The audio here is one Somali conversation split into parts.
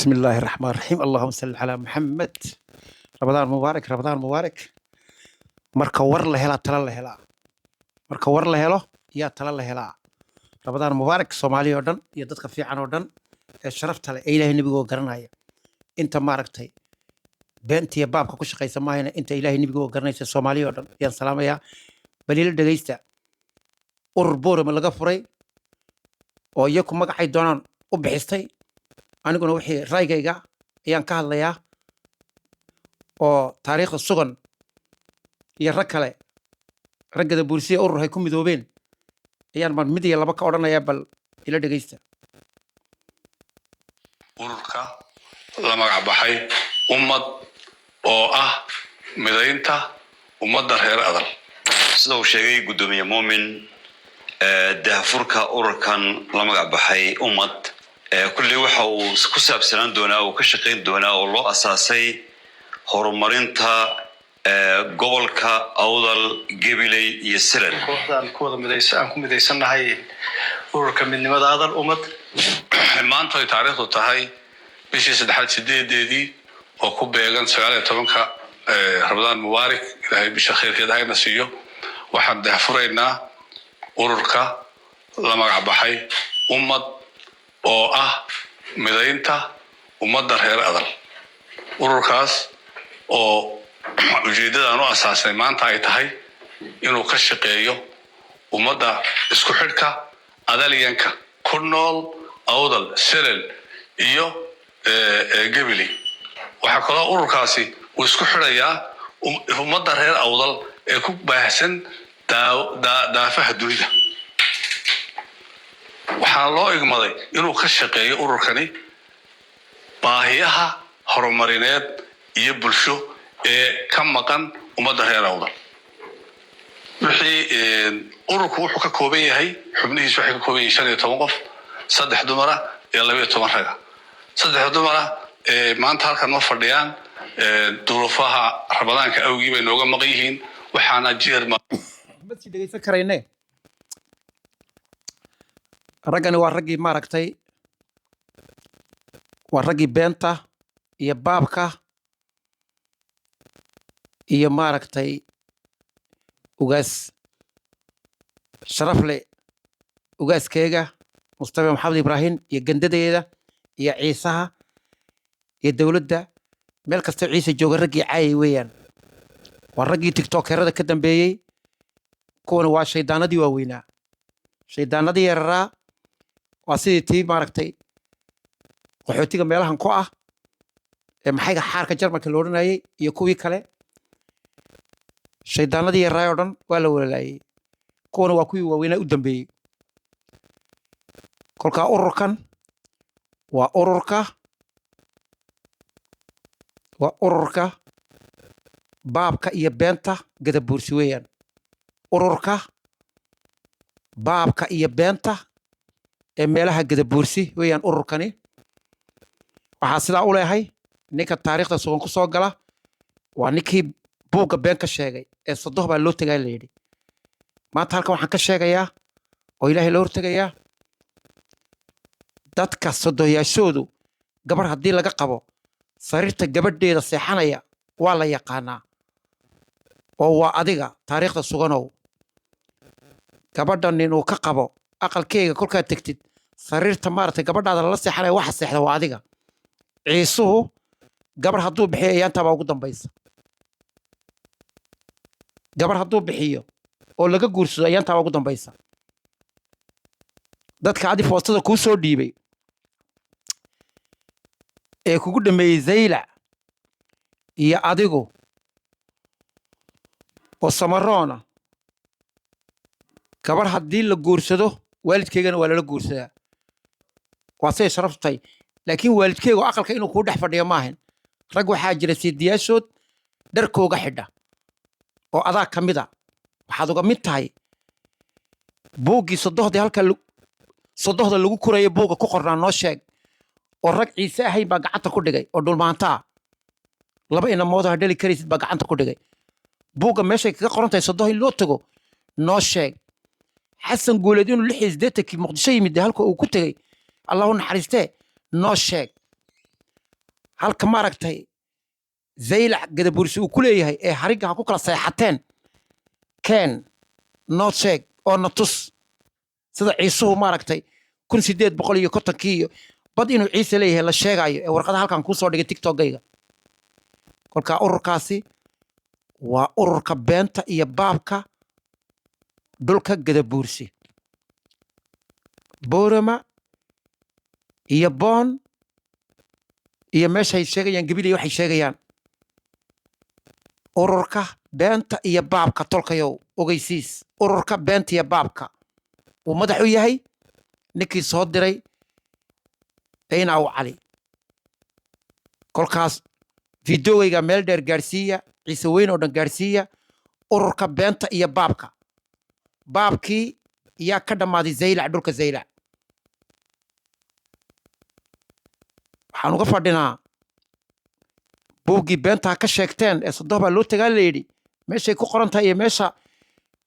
بسم الله الرحمن الرحيم اللهم صل على محمد رمضان مبارك رمضان مبارك marka war la hela tala la hela marka war la helo yaa tala la hela رمضان مبارك Soomaaliya oo dhan iyo dadka fiican oo dhan ee sharafta leh ee Ilaahay nabiga garanaya inta maaragtay beentiya baabka ku shaqeysa maahayna inta Ilaahay nabiga garanaysa Soomaaliya oo dhan yaan salaamaya baliil dhageysta urboor ma laga furay oo iyagu magacay doonaan u bixistay aniguna wixii raygayga ayaan ka hadlayaa oo taariikhda sugan iyo rag kale raggada bulshada urur hay ku midoobeen ayaan mar mid iyo laba ka odhanayaa bal ila dhageysta ururka la magac baxay ummad oo ah midaynta ummadda reer adal sida uu sheegay gudoomiye muumin daafurka ururkan la magac baxay ummad kulli waxa uu ku saabsanaan doonaa oo ka shaqeyn doonaa oo loo asaasay horumarinta gobolka awdal gabiley iyo silan kooxdan ku wada midaysanahay ururka midnimada adal ummad maanta ay taariikhdu tahay bishii 8 oo ku beegan 19 Ramadaan Mubaarak ilaahay bisha khayrkeeda hayna siiyo waxaan daafuraynaa ururka la magac baxay ummad oo ah midaynta ummadda reer adal ururkaas oo ujeedadaan u asaasay maanta ay tahay inuu ka shaqeeyo ummadda isku xidhka adalyanka ku nool awdal silan iyo gabiley waxa kaloo ururkaasi uu isku xidhayaa ummadda reer awdal ee ku baahsan daafaha dunida waxaa loo igmaday inuu ka shaqeeyo ururkani baahiyaha horumarineed iyo bulsho ee ka maqan ummadda reer awdal wixii ururku wuxuu ka kooban yahay xubnihiisu waxay ka kooban yihiin 15 qof 3 dumar ah iyo 12 rag ah 3 dumar ah maanta halkan ma fadhiyaan duruufaha Ramadaanka awgii bay nooga maqan yihiin waxaana jeerma ma si dhageysan karaynaa ragani waa raggii maaragtay waa raggii beenta iyo baabka iyo maaragtay ugaas sharaf leh ugaaskayga Mustafa Maxamed Ibrahim iyo gandadeeda iyo ciisaha iyo dawladda meel kasta ciise jooga raggii caayay weeyaan waa raggii tiktokerada ka dambeeyay kuwana waa shaydaanadii waaweynaa shaydaanadii yararaa waa sidii tii maaragtay qaxootiga meelahan ku ah ee maxayga xaarka jarmalka la odhanayay iyo kuwii kale shaydaanadii yaraay oo dhan waa la walaalaayay kuwana waa kuwii waaweynaa u dambeeyey kolkaa ururkan waa ururka baabka iyo beenta gadabuursi weeyaan ururka baabka iyo beenta ee meelaha gadabuursi weeyaan ururkani waxaa sidaa u leeyahay ninka taariikhda sugan ku soo gala waa ninkii buugga been ka sheegay ee sodoh baa loo tagay la yidhi maanta halkan waxaan ka sheegayaa oo ilaahay loo hortagayaa dadka sodohyaashoodu gabar haddii laga qabo sariirta gabadheeda seexanaya waa la yaqaanaa oo waa adiga taariikhda suganow gabadhan inuu ka qabo aqalkeyga kolkaad tegtid sariirta maaragtay gabadhaada lala seexanaya waxa seexda waa adiga ciisuhu gabar hadduu bixiyo ayaantaabaa ugu dambaysa gabar hadduu bixiyo oo laga guursado ayaantaabaa ugu dambaysa dadka adi foostada kuu soo dhiibay ee kugu dhameeyey zaylac iyo adigu oo samaroona gabar haddii la guursado waalidkeygana waa lala guursadaa waa say sharaftay laakiin waalidkeygu aqalka inuu kuu dhex fadhiyo maahan rag waxaa jira sidiyaashood dharkooga xidha oo adaa ka mida waxaad uga mid tahay buuggii sodohdii halka sodohda lagu kurayo buugga ku qornaa noo sheeg oo rag ciise ahayn baa gacanta ku dhigay oo dhulmaantaa laba inamood ha dhali karaysid baa gacanta ku dhigay buugga meeshay kaga qoran tahay sodoh in loo tago noo sheeg xasan guuleed inuu 68 muqdisho yimid halka uu ku tagay الله نحرسته ناشك halka maaragtay zaylac gadabuursi uu ku leeyahay ee hariga ha ku kala seexateen keen noo sheeg oo na tus sida ciisuhu maaragtay 1850 iyo bad inuu ciise leeyahay la sheegayo ee warqada halkan ku soo dhigay tiktokayga kolka ururkaasi waa ururka beenta iyo baabka dhulka gadabuursi boorama iyo boon iyo meeshay sheegayaan gabilay waxay sheegayaan ururka beenta iyo baabka tolkayow ogeysiis ururka beenta iyo baabka uu madax u yahay ninkii soo diray ayna u cali kolkaas fideogayga meel dheer gaarsiiya ciise weyn oo dhan gaarsiiya ururka beenta iyo baabka baabkii yaa ka dhammaaday zaylac dhulka zaylac waxaan uga fadhinaa buuggii beentaa ka sheegteen ee sodoh baa loo tagaa layidhi meeshay ku qoran tahay iyo meesha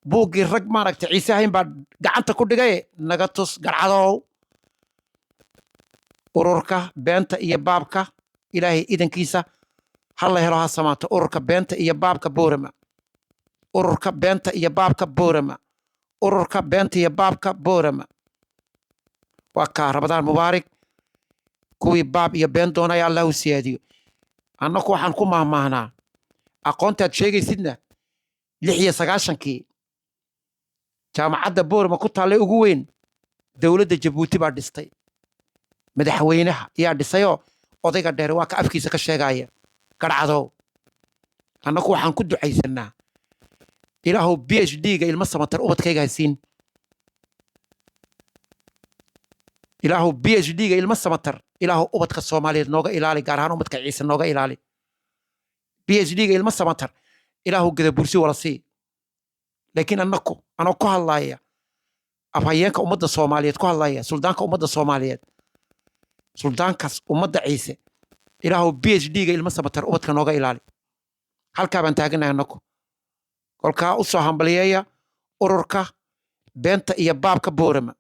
buuggii rag maaragtay ciise ahayn baa gacanta ku dhigaye naga tus garcadow ururka beenta iyo baabka ilaahay idankiisa ha la helo ha samaato ururka beenta iyo baabka boorama ururka beenta iyo baabka boorama ururka beenta iyo baabka boorama waa kaa rabadaan mubaarig kuwii baab iyo been doonaya allah u siyaadiyo annaku waxaan ku mahmaahnaa aqoontaad sheegaysidna 96kii jaamacadda boorama ku taallay ugu weyn dowladda jabuuti baa dhistay madaxweynaha ayaa dhisayoo odayga dheer waa ka afkiisa ka sheegaya garcadow annaku waxaan ku ducaysannaa ilaahow PhD-ga ilmo samatar ubadkayga hasiin ilaahow PhD-ga ilmo samatar ilaahow ubadka Soomaaliyeed nooga ilaali gaar ahaan ubadka Ciise nooga ilaali PhD-ga ilmo samatar ilaahow gadabuursi wala sii laakiin annaku anoo ku hadlaaya afhayeenka ummadda Soomaaliyeed ku hadlaaya suldaanka ummadda Soomaaliyeed suldaankaas ummadda Ciise ilaahow PhD-ga ilmo samatar ubadka nooga ilaali halkaa baan taaganahay annaku kolkaa u soo hambaliyeeya ururka beenta iyo baabka boorama